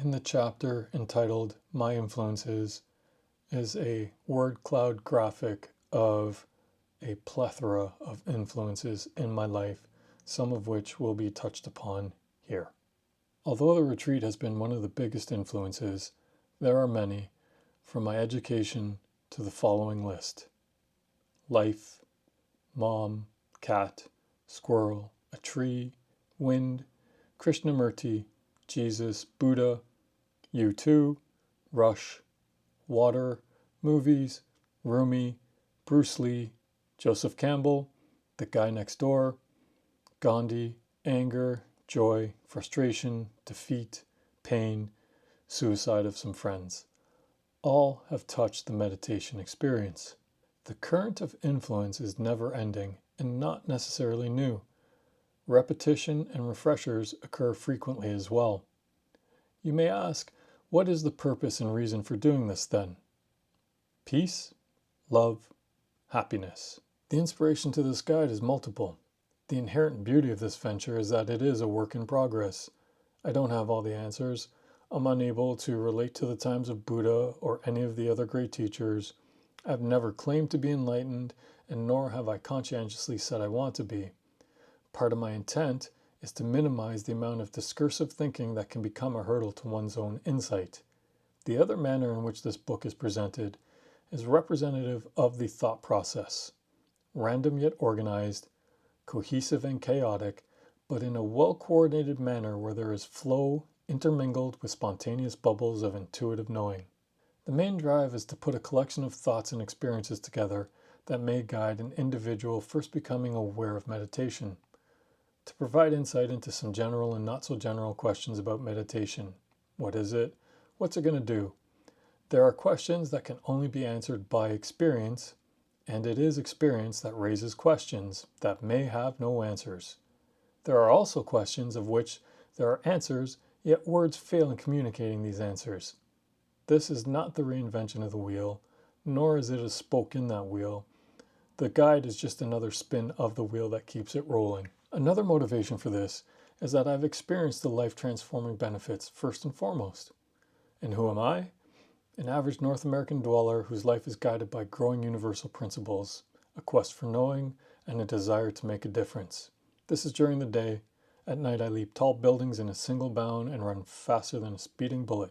In the chapter entitled My Influences is a word cloud graphic of a plethora of influences in my life, some of which will be touched upon here. Although the retreat has been one of the biggest influences, there are many, from my education to the following list: life, mom, cat, squirrel, a tree, wind, Krishnamurti, Jesus, Buddha, U2, Rush, water, movies, Rumi, Bruce Lee, Joseph Campbell, the guy next door, Gandhi, anger, joy, frustration, defeat, pain, suicide of some friends. All have touched the meditation experience. The current of influence is never ending and not necessarily new. Repetition and refreshers occur frequently as well. You may ask, what is the purpose and reason for doing this then? Peace, love, happiness. The inspiration to this guide is multiple. The inherent beauty of this venture is that it is a work in progress. I don't have all the answers. I'm unable to relate to the times of Buddha or any of the other great teachers. I've never claimed to be enlightened, and nor have I conscientiously said I want to be. Part of my intent is to minimize the amount of discursive thinking that can become a hurdle to one's own insight. The other manner in which this book is presented is representative of the thought process, random yet organized, cohesive and chaotic, but in a well-coordinated manner where there is flow intermingled with spontaneous bubbles of intuitive knowing. The main drive is to put a collection of thoughts and experiences together that may guide an individual first becoming aware of meditation, to provide insight into some general and not so general questions about meditation. What is it? What's it going to do? There are questions that can only be answered by experience, and it is experience that raises questions that may have no answers. There are also questions of which there are answers, yet words fail in communicating these answers. This is not the reinvention of the wheel, nor is it a spoke in that wheel. The guide is just another spin of the wheel that keeps it rolling. Another motivation for this is that I've experienced the life-transforming benefits first and foremost. And who am I? An average North American dweller whose life is guided by growing universal principles, a quest for knowing, and a desire to make a difference. This is during the day. At night I leap tall buildings in a single bound and run faster than a speeding bullet.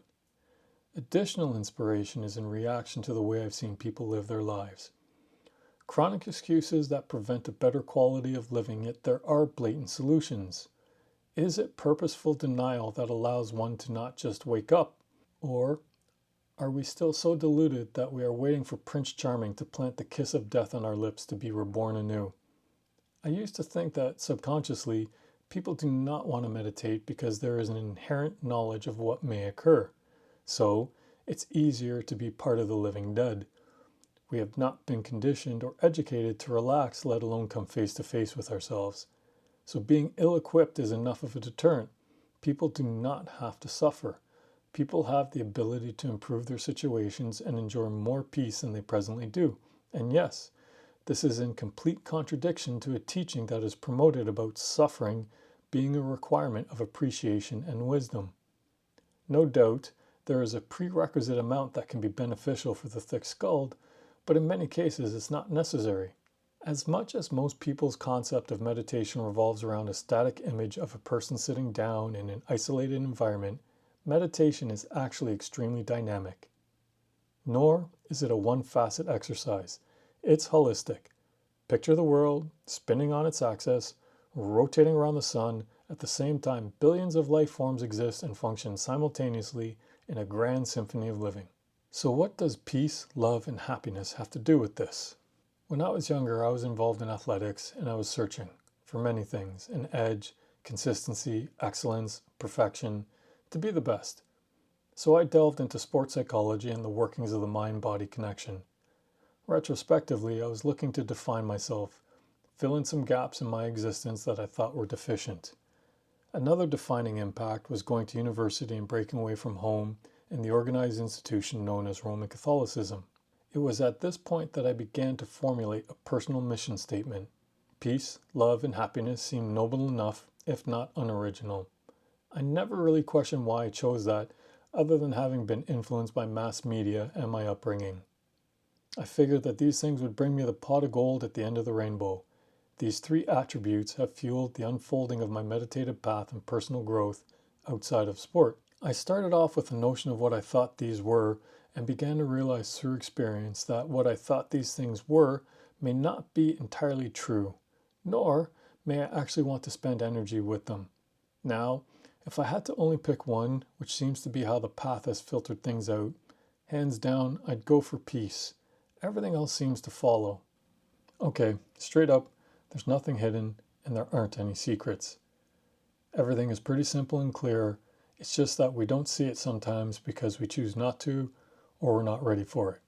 Additional inspiration is in reaction to the way I've seen people live their lives. Chronic excuses that prevent a better quality of living, yet there are blatant solutions. Is it purposeful denial that allows one to not just wake up? Or are we still so deluded that we are waiting for Prince Charming to plant the kiss of death on our lips to be reborn anew? I used to think that subconsciously people do not want to meditate because there is an inherent knowledge of what may occur. So it's easier to be part of the living dead. We have not been conditioned or educated to relax, let alone come face to face with ourselves. So being ill-equipped is enough of a deterrent. People do not have to suffer. People have the ability to improve their situations and enjoy more peace than they presently do. And yes, this is in complete contradiction to a teaching that is promoted about suffering being a requirement of appreciation and wisdom. No doubt, there is a prerequisite amount that can be beneficial for the thick-skulled, but in many cases it's not necessary. As much as most people's concept of meditation revolves around a static image of a person sitting down in an isolated environment, meditation is actually extremely dynamic. Nor is it a one-facet exercise. It's holistic. Picture the world spinning on its axis, rotating around the sun. At the same time, billions of life forms exist and function simultaneously in a grand symphony of living. So what does peace, love, and happiness have to do with this? When I was younger, I was involved in athletics and I was searching for many things: an edge, consistency, excellence, perfection, to be the best. So I delved into sports psychology and the workings of the mind-body connection. Retrospectively, I was looking to define myself, fill in some gaps in my existence that I thought were deficient. Another defining impact was going to university and breaking away from home in the organized institution known as Roman Catholicism. It was at this point that I began to formulate a personal mission statement. Peace, love, and happiness seemed noble enough, if not unoriginal. I never really questioned why I chose that, other than having been influenced by mass media and my upbringing. I figured that these things would bring me the pot of gold at the end of the rainbow. These three attributes have fueled the unfolding of my meditative path and personal growth outside of sport. I started off with a notion of what I thought these were and began to realize through experience that what I thought these things were may not be entirely true, nor may I actually want to spend energy with them. Now, if I had to only pick one, which seems to be how the path has filtered things out, hands down, I'd go for peace. Everything else seems to follow. Okay, straight up, there's nothing hidden and there aren't any secrets. Everything is pretty simple and clear. It's just that we don't see it sometimes because we choose not to or we're not ready for it.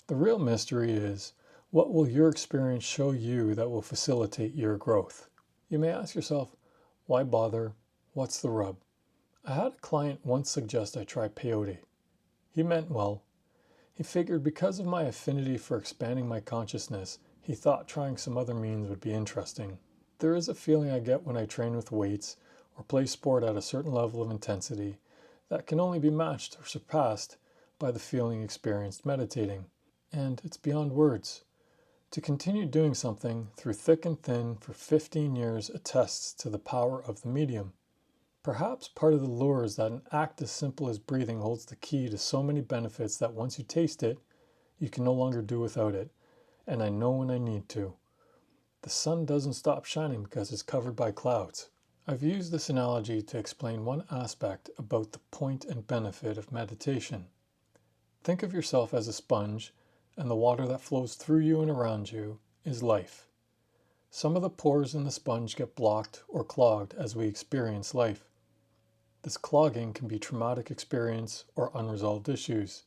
The real mystery is, what will your experience show you that will facilitate your growth? You may ask yourself, why bother? What's the rub? I had a client once suggest I try peyote. He meant well. He figured because of my affinity for expanding my consciousness, he thought trying some other means would be interesting. There is a feeling I get when I train with weights or play sport at a certain level of intensity that can only be matched or surpassed by the feeling experienced meditating. And it's beyond words. To continue doing something through thick and thin for 15 years attests to the power of the medium. Perhaps part of the lure is that an act as simple as breathing holds the key to so many benefits that once you taste it, you can no longer do without it. And I know when I need to. The sun doesn't stop shining because it's covered by clouds. I've used this analogy to explain one aspect about the point and benefit of meditation. Think of yourself as a sponge, and the water that flows through you and around you is life. Some of the pores in the sponge get blocked or clogged as we experience life. This clogging can be traumatic experience or unresolved issues.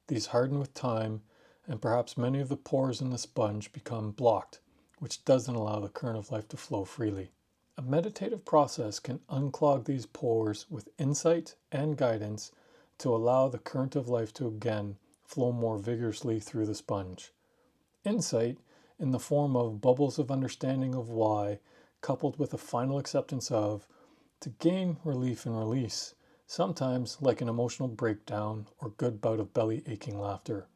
These harden with time, and perhaps many of the pores in the sponge become blocked, which doesn't allow the current of life to flow freely. A meditative process can unclog these pores with insight and guidance to allow the current of life to again flow more vigorously through the sponge. Insight in the form of bubbles of understanding of why, coupled with a final acceptance of, to gain relief and release, sometimes like an emotional breakdown or good bout of belly aching laughter.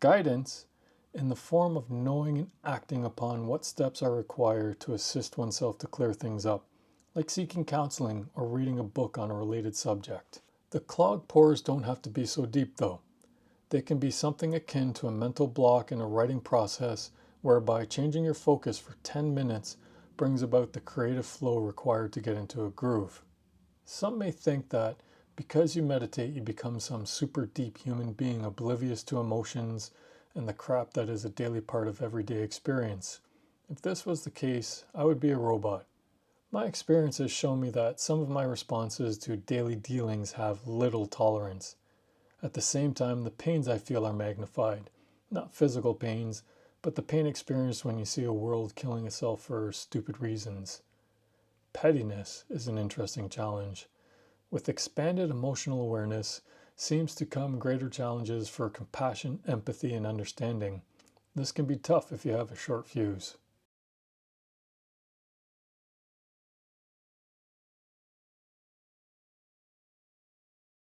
Guidance in the form of knowing and acting upon what steps are required to assist oneself to clear things up, like seeking counseling or reading a book on a related subject. The clogged pores don't have to be so deep though. They can be something akin to a mental block in a writing process whereby changing your focus for 10 minutes brings about the creative flow required to get into a groove. Some may think that because you meditate you become some super deep human being oblivious to emotions and the crap that is a daily part of everyday experience. If this was the case, I would be a robot. My experience has shown me that some of my responses to daily dealings have little tolerance. At the same time, the pains I feel are magnified. Not physical pains, but the pain experienced when you see a world killing itself for stupid reasons. Pettiness is an interesting challenge. With expanded emotional awareness seems to come greater challenges for compassion, empathy, and understanding. This can be tough if you have a short fuse.